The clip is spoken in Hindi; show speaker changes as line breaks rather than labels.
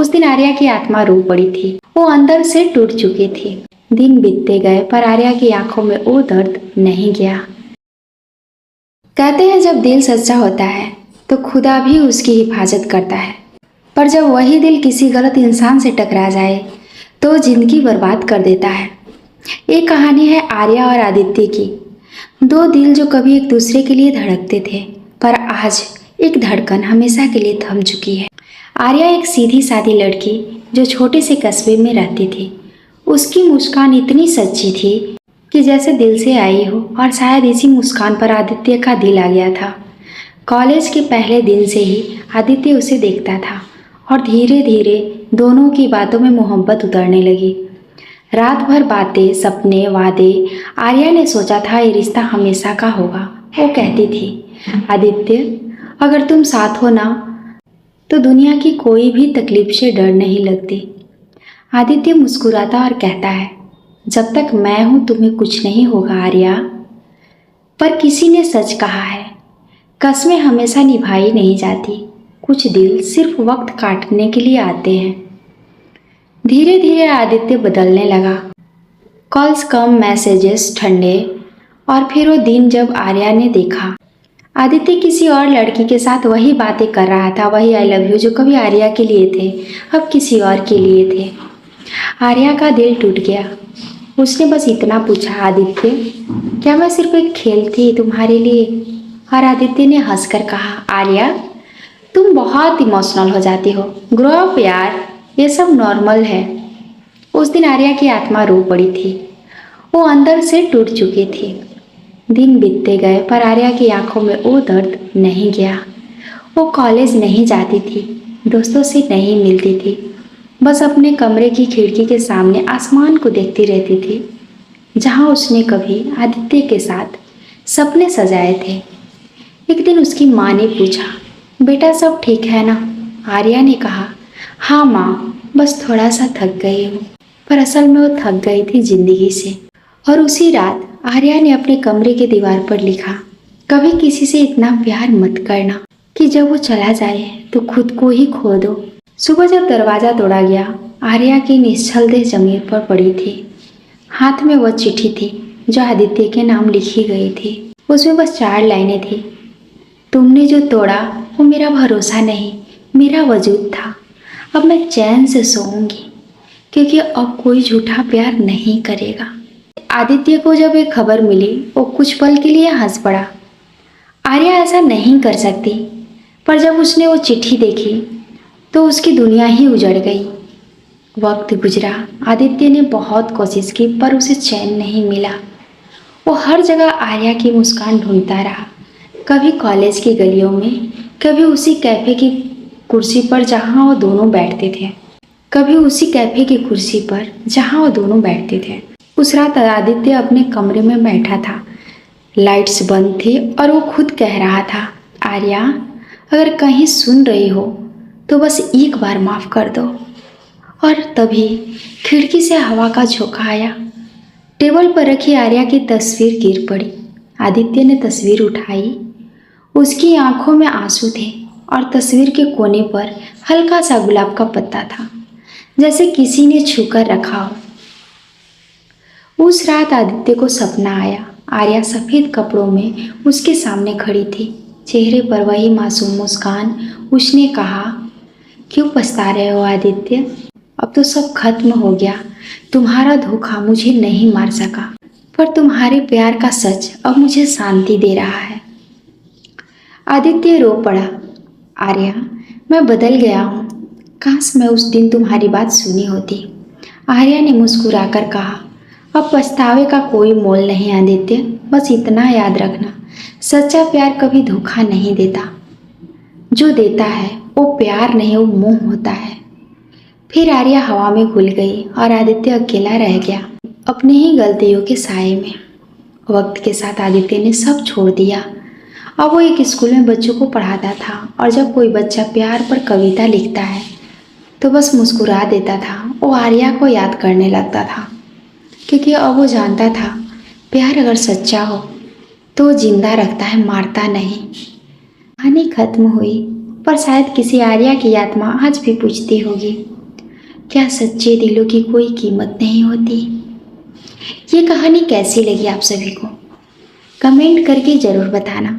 उस दिन आर्या की आत्मा रो पड़ी थी। वो अंदर से टूट चुकी थी। दिन बीतते गए पर आर्या की आंखों में वो दर्द नहीं गया। कहते हैं जब दिल सच्चा होता है तो खुदा भी उसकी हिफाजत करता है, पर जब वही दिल किसी गलत इंसान से टकरा जाए तो जिंदगी बर्बाद कर देता है। एक कहानी है आर्या और आदित्य की। दो दिल जो कभी एक दूसरे के लिए धड़कते थे, पर आज एक धड़कन हमेशा के लिए थम चुकी है। आर्या एक सीधी सादी लड़की जो छोटे से कस्बे में रहती थी। उसकी मुस्कान इतनी सच्ची थी कि जैसे दिल से आई हो, और शायद इसी मुस्कान पर आदित्य का दिल आ गया था। कॉलेज के पहले दिन से ही आदित्य उसे देखता था और धीरे धीरे दोनों की बातों में मोहब्बत उतरने लगी। रात भर बातें, सपने, वादे। आर्या ने सोचा था ये रिश्ता हमेशा का होगा। वो कहती थी, आदित्य अगर तुम साथ हो ना तो दुनिया की कोई भी तकलीफ से डर नहीं लगती। आदित्य मुस्कुराता और कहता है, जब तक मैं हूं तुम्हें कुछ नहीं होगा आर्या। पर किसी ने सच कहा है, कस्में हमेशा निभाई नहीं जाती, कुछ दिल सिर्फ वक्त काटने के लिए आते हैं। धीरे धीरे आदित्य बदलने लगा। कॉल्स कम, मैसेजेस ठंडे। और फिर वो दिन जब आर्या ने देखा आदित्य किसी और लड़की के साथ वही बातें कर रहा था, वही आई लव यू जो कभी आर्या के लिए थे अब किसी और के लिए थे। आर्या का दिल टूट गया। उसने बस इतना पूछा, आदित्य क्या मैं सिर्फ एक खेल थी तुम्हारे लिए? और आदित्य ने हंसकर कहा, आर्या तुम बहुत इमोशनल हो जाती हो, ग्रो अप यार, ये सब नॉर्मल है। उस दिन आर्या की आत्मा रो पड़ी थी। वो अंदर से टूट चुकी थी। दिन बीतते गए पर आर्या की आंखों में वो दर्द नहीं गया। वो कॉलेज नहीं जाती थी, दोस्तों से नहीं मिलती थी, बस अपने कमरे की खिड़की के सामने आसमान को देखती रहती थी जहाँ उसने कभी आदित्य के साथ सपने सजाए थे। एक दिन उसकी माँ ने पूछा, बेटा सब ठीक है ना? आर्या ने कहा, हाँ माँ, बस थोड़ा सा थक गई हूँ। पर असल में वो थक गई थी जिंदगी से। और उसी रात आर्या ने अपने कमरे के दीवार पर लिखा, कभी किसी से इतना प्यार मत करना कि जब वो चला जाए तो खुद को ही खो दो। सुबह जब दरवाजा तोड़ा गया, आर्या की निश्चल देह जमीन पर पड़ी थी। हाथ में वह चिट्ठी थी जो आदित्य के नाम लिखी गई थी। उसमें बस 4 लाइनें थी, तुमने जो तोड़ा वो मेरा भरोसा नहीं, मेरा वजूद था। अब मैं चैन से सोऊंगी क्योंकि अब कोई झूठा प्यार नहीं करेगा। आदित्य को जब एक खबर मिली वो कुछ पल के लिए हंस पड़ा। आर्या ऐसा नहीं कर सकती, पर जब उसने वो चिट्ठी देखी तो उसकी दुनिया ही उजड़ गई। वक्त गुजरा, आदित्य ने बहुत कोशिश की पर उसे चैन नहीं मिला। वो हर जगह आर्या की मुस्कान ढूंढता रहा, कभी कॉलेज की गलियों में, कभी उसी कैफे की कुर्सी पर जहाँ वो दोनों बैठते थे, कभी उसी कैफे की कुर्सी पर जहाँ वो दोनों बैठते थे। उस रात आदित्य अपने कमरे में बैठा था, लाइट्स बंद थी और वो खुद कह रहा था, आर्या अगर कहीं सुन रही हो तो बस एक बार माफ़ कर दो। और तभी खिड़की से हवा का झोंका आया। टेबल पर रखी आर्या की तस्वीर गिर पड़ी। आदित्य ने तस्वीर उठाई। उसकी आंखों में आंसू थे और तस्वीर के कोने पर हल्का सा गुलाब का पत्ता था, जैसे किसी ने छूकर रखा हो। उस रात आदित्य को सपना आया। आर्या सफ़ेद कपड़ों में उसके सामने खड़ी थी, चेहरे पर वही मासूम मुस्कान। उसने कहा, क्यों पछता रहे हो आदित्य? अब तो सब खत्म हो गया। तुम्हारा धोखा मुझे नहीं मार सका, पर तुम्हारे प्यार का सच अब मुझे शांति दे रहा है। आदित्य रो पड़ा, आर्या मैं बदल गया हूँ, काश मैं उस दिन तुम्हारी बात सुनी होती। आर्या ने मुस्कुराकर कहा, अब पछतावे का कोई मोल नहीं आदित्य, बस इतना याद रखना, सच्चा प्यार कभी धोखा नहीं देता। जो देता है वो प्यार नहीं, वो मोह होता है। फिर आर्या हवा में घुल गई और आदित्य अकेला रह गया अपनी ही गलतियों के साए में। वक्त के साथ आदित्य ने सब छोड़ दिया। अब वो एक स्कूल में बच्चों को पढ़ाता था और जब कोई बच्चा प्यार पर कविता लिखता है तो बस मुस्कुरा देता था। वो आर्या को याद करने लगता था, क्योंकि अब वो जानता था प्यार अगर सच्चा हो तो वो जिंदा रखता है, मारता नहीं। कहानी खत्म हुई, पर शायद किसी आर्या की आत्मा आज भी पूछती होगी, क्या सच्चे दिलों की कोई कीमत नहीं होती? ये कहानी कैसी लगी आप सभी को? कमेंट करके ज़रूर बताना।